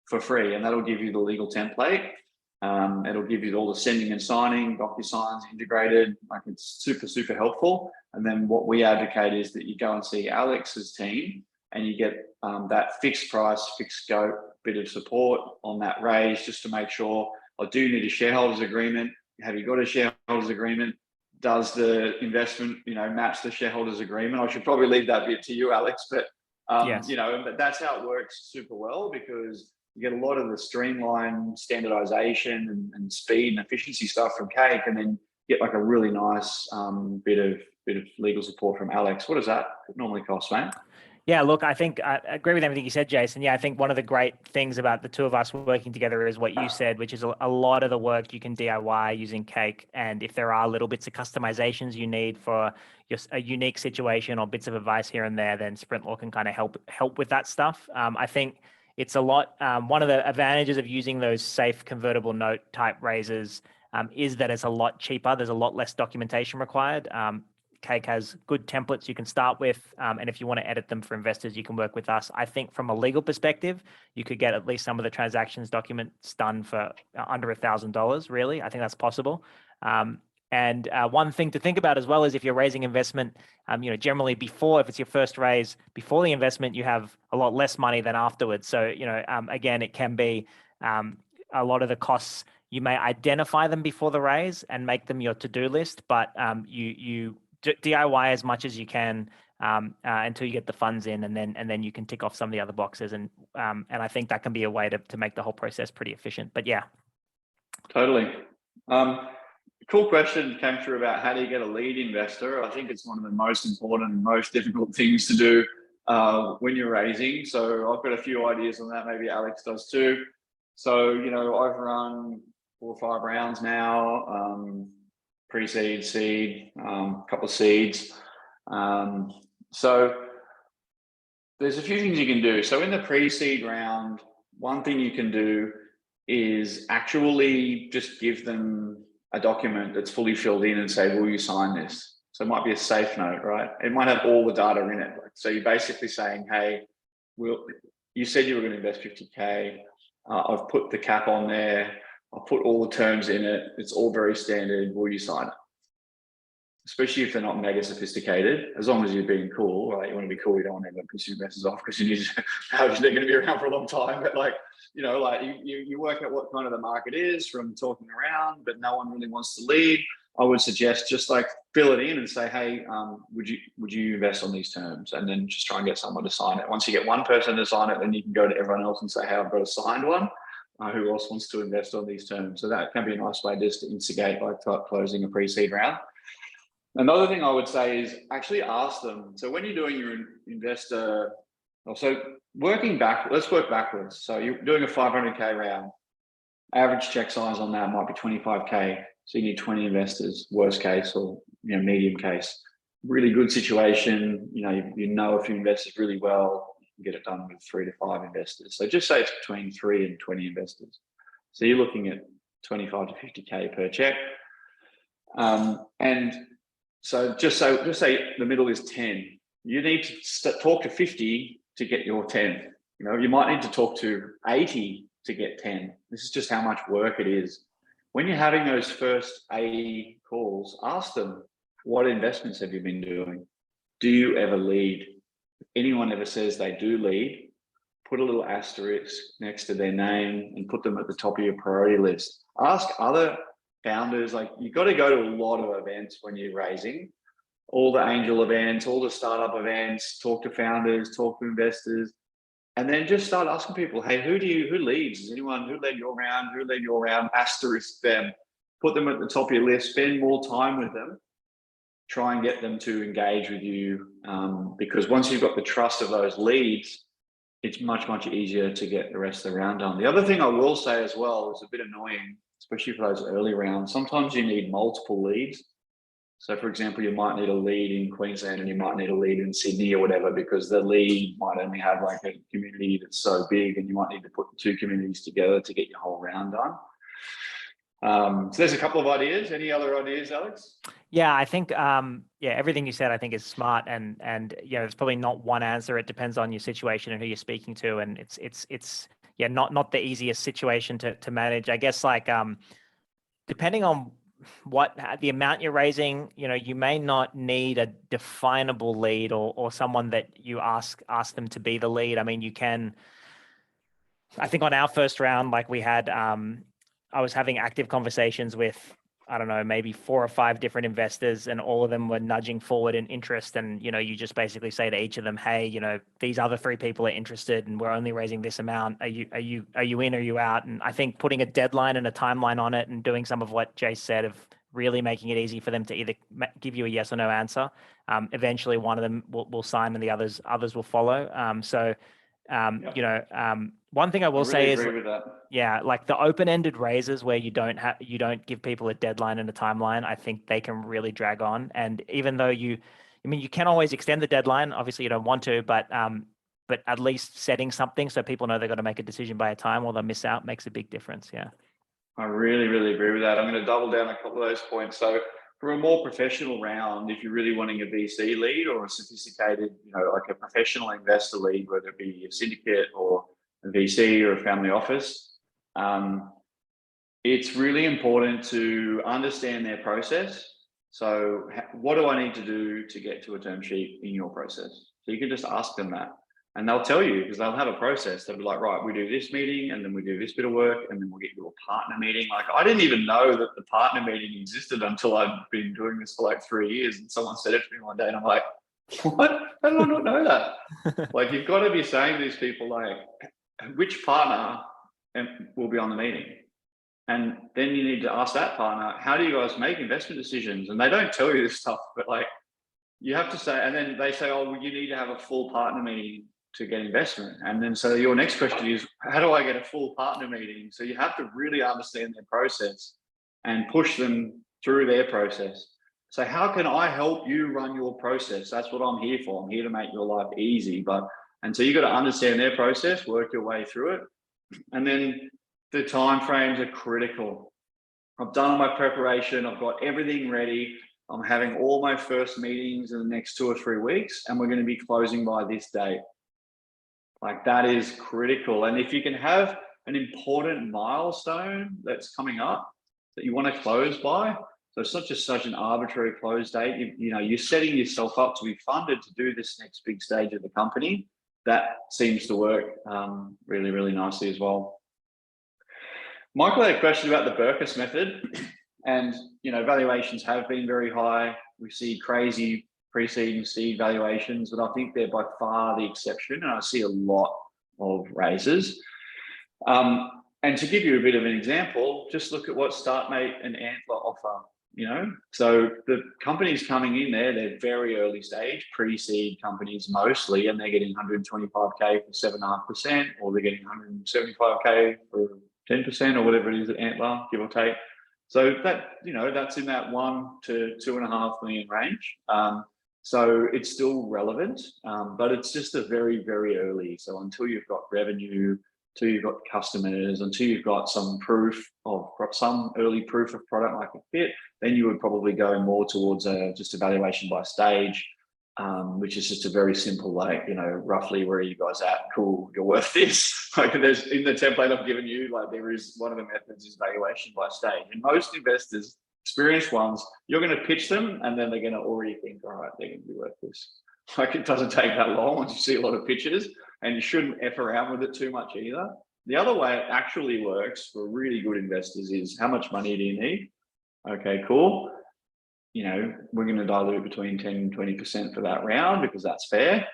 for free, and that'll give you the legal template. It'll give you all the sending and signing, DocuSigns integrated. Like, it's super, super helpful. And then what we advocate is that you go and see Alex's team and you get that fixed price, fixed scope, bit of support on that raise, just to make sure, I do need a shareholders agreement. Have you got a shareholders agreement? Does the investment, match the shareholders agreement? I should probably leave that bit to you, Alex, but Yes. but that's how it works super well, because you get a lot of the streamline, standardization and speed and efficiency stuff from Cake, and then get like a really nice bit of legal support from Alex. What does that normally cost, mate? Yeah, look, I think I agree with everything you said, Jason. Yeah, I think one of the great things about the two of us working together is what you said, which is a lot of the work you can DIY using Cake. And if there are little bits of customizations you need for just a unique situation or bits of advice here and there, then SprintLaw can kind of help with that stuff. I think it's a lot. One of the advantages of using those safe convertible note type raises is that it's a lot cheaper. There's a lot less documentation required. Cake has good templates you can start with. And if you want to edit them for investors, you can work with us. I think from a legal perspective, you could get at least some of the transactions documents done for under $1,000, really. I think that's possible. And one thing to think about as well is if you're raising investment, generally if it's your first raise, before the investment, you have a lot less money than afterwards. So, again, it can be a lot of the costs, you may identify them before the raise and make them your to-do list, but you DIY as much as you can until you get the funds in, and then you can tick off some of the other boxes, and I think that can be a way to make the whole process pretty efficient. But yeah, totally. Cool question came through about how do you get a lead investor. I think it's one of the most important and most difficult things to do when you're raising. So I've got a few ideas on that. Maybe Alex does too. So I've run 4 or 5 rounds now. Pre-seed, seed, couple of seeds. So there's a few things you can do. So in the pre-seed round, one thing you can do is actually just give them a document that's fully filled in and say, will you sign this? So it might be a safe note, right? It might have all the data in it. So you're basically saying, hey, you said you were going to invest 50K. I've put the cap on there. I'll put all the terms in it. It's all very standard. Will you sign it? Especially if they're not mega sophisticated, as long as you're being cool, right? You want to be cool. You don't want to piss your investors off because you need to how they're going to be around for a long time. But you work out what kind of the market is from talking around, but no one really wants to lead. I would suggest just fill it in and say, hey, would you invest on these terms? And then just try and get someone to sign it. Once you get one person to sign it, then you can go to everyone else and say, hey, I've got a signed one. Who else wants to invest on these terms? So that can be a nice way just to instigate closing a pre-seed round. Another thing I would say is actually ask them. So when you're doing your investor, let's work backwards. So you're doing a 500K round. Average check size on that might be 25K. So you need 20 investors, worst case, or medium case. Really good situation. You know a few investors really well. Get it done with 3 to 5 investors. So just say it's between 3 and 20 investors. So you're looking at 25 to 50K per check. And so just say the middle is 10. You need to talk to 50 to get your 10. You might need to talk to 80 to get 10. This is just how much work it is. When you're having those first A calls, ask them, what investments have you been doing? Do you ever lead? If anyone ever says they do lead, put a little asterisk next to their name and put them at the top of your priority list. Ask other founders, you've got to go to a lot of events when you're raising, all the angel events, all the startup events, talk to founders, talk to investors, and then just start asking people, hey, who leads? Is anyone who led your round? Asterisk them, put them at the top of your list, spend more time with them. Try and get them to engage with you, because once you've got the trust of those leads, it's much, much easier to get the rest of the round done. The other thing I will say as well is a bit annoying, especially for those early rounds. Sometimes you need multiple leads. So for example, you might need a lead in Queensland and you might need a lead in Sydney or whatever, because the lead might only have a community that's so big, and you might need to put the 2 communities together to get your whole round done. So there's a couple of ideas. Any other ideas, Alex? Yeah, I think everything you said I think is smart, and there's probably not one answer. It depends on your situation and who you're speaking to, and it's not the easiest situation to manage. I guess like depending on what the amount you're raising, you may not need a definable lead or someone that you ask them to be the lead. I mean, you can. I think on our first round, like we had, I was having active conversations with, I don't know, maybe 4 or 5 different investors, and all of them were nudging forward in interest. And, you just basically say to each of them, hey, these other 3 people are interested and we're only raising this amount. Are you in, are you out? And I think putting a deadline and a timeline on it and doing some of what Jace said of really making it easy for them to either give you a yes or no answer. Eventually one of them will sign and the others will follow. One thing I will say is, with that. yeah, like the open-ended raises where you don't give people a deadline and a timeline, I think they can really drag on. And even though you can always extend the deadline. Obviously, you don't want to, but at least setting something so people know they've got to make a decision by a time or they'll miss out makes a big difference. Yeah. I really, really agree with that. I'm going to double down a couple of those points. So for a more professional round, if you're really wanting a VC lead or a sophisticated, like a professional investor lead, whether it be a syndicate or a VC or a family office, it's really important to understand their process. So what do I need to do to get to a term sheet in your process? So you can just ask them that. And they'll tell you, because they'll have a process. They'll be like, right, we do this meeting and then we do this bit of work and then we'll get you a partner meeting. Like, I didn't even know that the partner meeting existed until I'd been doing this for like 3 years. And someone said it to me one day and I'm like, what? How did I not know that? Like, you've got to be saying to these people, like, which partner will be on the meeting? And then you need to ask that partner, how do you guys make investment decisions? And they don't tell you this stuff, but like, you have to say, and then they say, oh, well, you need to have a full partner meeting to get investment. And then so your next question is, how do I get a full partner meeting? So you have to really understand their process and push them through their process. So how can I help you run your process? That's what I'm here for. I'm here to make your life easy. And so you got to understand their process, work your way through it. And then the timeframes are critical. I've done my preparation. I've got everything ready. I'm having all my first meetings in the next 2 or 3 weeks, and we're going to be closing by this date. Like, that is critical. And if you can have an important milestone that's coming up that you want to close by, so it's not just such an arbitrary close date. You're setting yourself up to be funded to do this next big stage of the company. That seems to work really, really nicely as well. Michael had a question about the Burkus method, and valuations have been very high. We see crazy pre-seed and seed valuations, but I think they're by far the exception, and I see a lot of raises. And to give you a bit of an example, just look at what StartMate and Antler offer. So the companies coming in there, they're very early stage, pre-seed companies mostly, and they're getting 125K for 7.5%, or they're getting 175K for 10%, or whatever it is at Antler, give or take. So that, that's in that 1 to 2.5 million range. So it's still relevant, but it's just a very, very early. So until you've got revenue, until you've got customers, until you've got some early proof of product market fit, then you would probably go more towards just evaluation by stage, which is just a very simple, like, roughly where are you guys at? Cool, you're worth this. Like, there's in the template I've given you, like, there is one of the methods is valuation by stage. And most investors, experienced ones, you're going to pitch them and then they're going to already think, all right, they're going to be worth this. Like, it doesn't take that long once you see a lot of pitches, and you shouldn't F around with it too much either. The other way it actually works for really good investors is, how much money do you need? Okay, cool. We're going to dilute between 10 and 20% for that round because that's fair.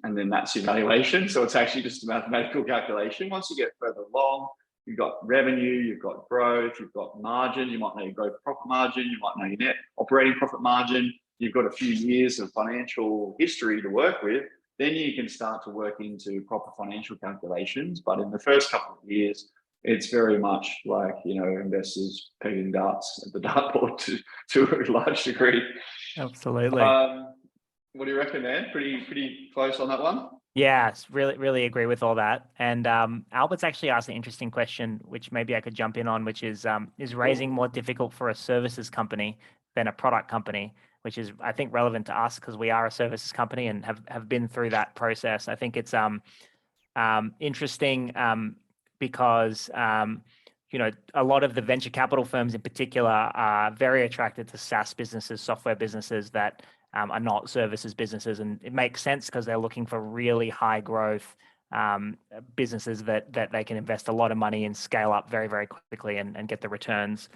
And then that's your valuation. So it's actually just a mathematical calculation. Once you get further along, you've got revenue, you've got growth, you've got margin. You might know your gross profit margin. You might know your net operating profit margin. You've got a few years of financial history to work with. Then you can start to work into proper financial calculations. But in the first couple of years, it's very much like, investors pegging darts at the dartboard to a large degree. Absolutely. What do you reckon, man? Pretty close on that one? Yes, really agree with all that. And Albert's actually asked an interesting question, which maybe I could jump in on, which is raising more difficult for a services company than a product company, which is, I think, relevant to us because we are a services company and have been through that process. I think it's interesting. because you know, a lot of the venture capital firms in particular are very attracted to SaaS businesses, software businesses that are not services businesses. And it makes sense because they're looking for really high growth businesses that they can invest a lot of money and scale up very, very quickly and get the returns.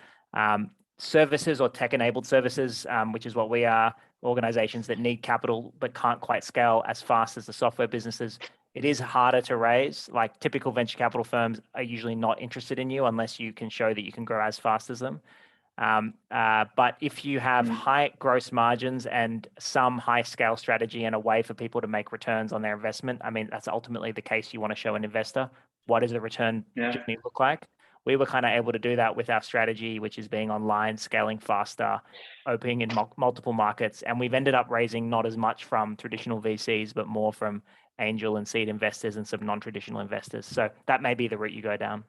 Services or tech-enabled services, which is what we are, organizations that need capital but can't quite scale as fast as the software businesses. It is harder to raise. Like typical venture capital firms are usually not interested in you unless you can show that you can grow as fast as them. But if you have high gross margins and some high scale strategy and a way for people to make returns on their investment, I mean, that's ultimately the case you want to show an investor. What does the return journey look like? We were kind of able to do that with our strategy, which is being online, scaling faster, opening in multiple markets. And we've ended up raising not as much from traditional VCs, but more from angel and seed investors and some non-traditional investors. So that may be the route you go down.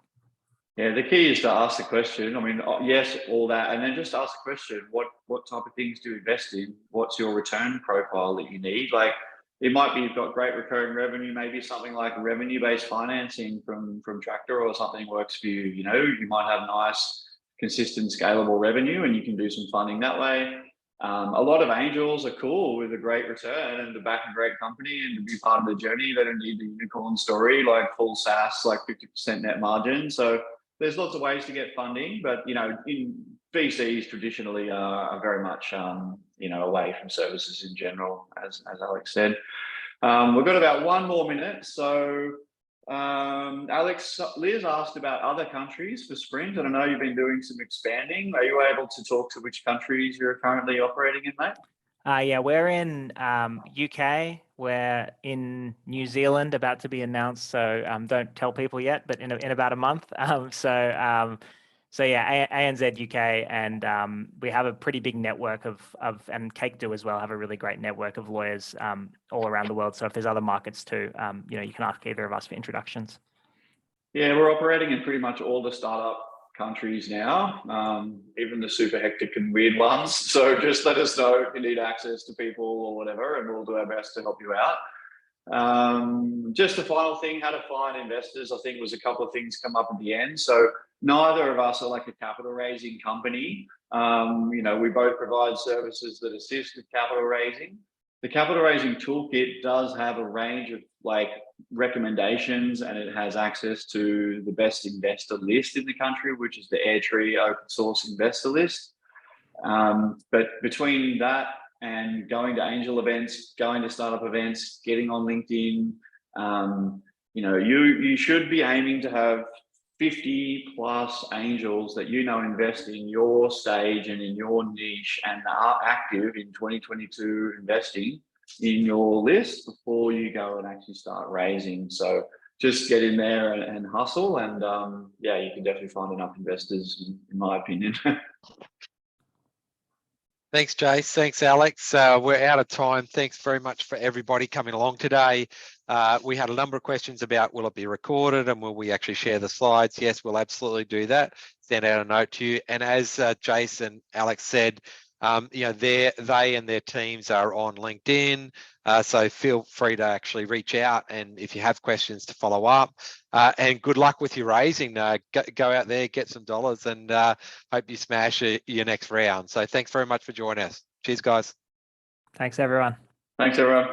Yeah, the key is to ask the question. I mean, yes, all that, and then just ask the question: what type of things do you invest in? What's your return profile that you need? Like, it might be you've got great recurring revenue, maybe something like revenue-based financing from Tractor or something works for you. You know, you might have nice, consistent, scalable revenue, and you can do some funding that way. A lot of angels are cool with a great return and to back a great company and to be part of the journey. They don't need the unicorn story, like full SaaS, like 50% net margin. So there's lots of ways to get funding, but, you know, in VCs traditionally are very much, you know, away from services in general, as Alex said. We've got about 1 more minute. So Alex, Liz asked about other countries for Sprint, and I know you've been doing some expanding. Are you able to talk to which countries you're currently operating in, mate? Yeah, we're in UK, we're in New Zealand, about to be announced. So don't tell people yet, but in about a month. So yeah, ANZ, UK, and we have a pretty big network of and Cake do as well, have a really great network of lawyers all around the world. So if there's other markets too, you know, you can ask either of us for introductions. Yeah, we're operating in pretty much all the startup countries now, even the super hectic and weird ones. So just let us know if you need access to people or whatever, and we'll do our best to help you out. Just the final thing, how to find investors, I think was a couple of things come up at the end. So neither of us are like a capital raising company. You know, we both provide services that assist with capital raising. The capital raising toolkit does have a range of like recommendations, and it has access to the best investor list in the country, which is the Airtree open source investor list. But between that and going to angel events, going to startup events, getting on LinkedIn, you know, you should be aiming to have 50 plus angels that you know invest in your stage and in your niche and are active in 2022 investing in your list before you go and actually start raising. So just get in there and hustle, and yeah, you can definitely find enough investors, in my opinion. Thanks, Jace. Thanks, Alex. We're out of time. Thanks very much for everybody coming along today. We had a number of questions about will it be recorded and will we actually share the slides? Yes, we'll absolutely do that. Send out a note to you. And as Jace and Alex said, you know, they and their teams are on LinkedIn. So feel free to actually reach out, and if you have questions, to follow up. And good luck with your raising. Go out there, get some dollars, and hope you smash your next round. So thanks very much for joining us. Cheers, guys. Thanks, everyone. Thanks, everyone.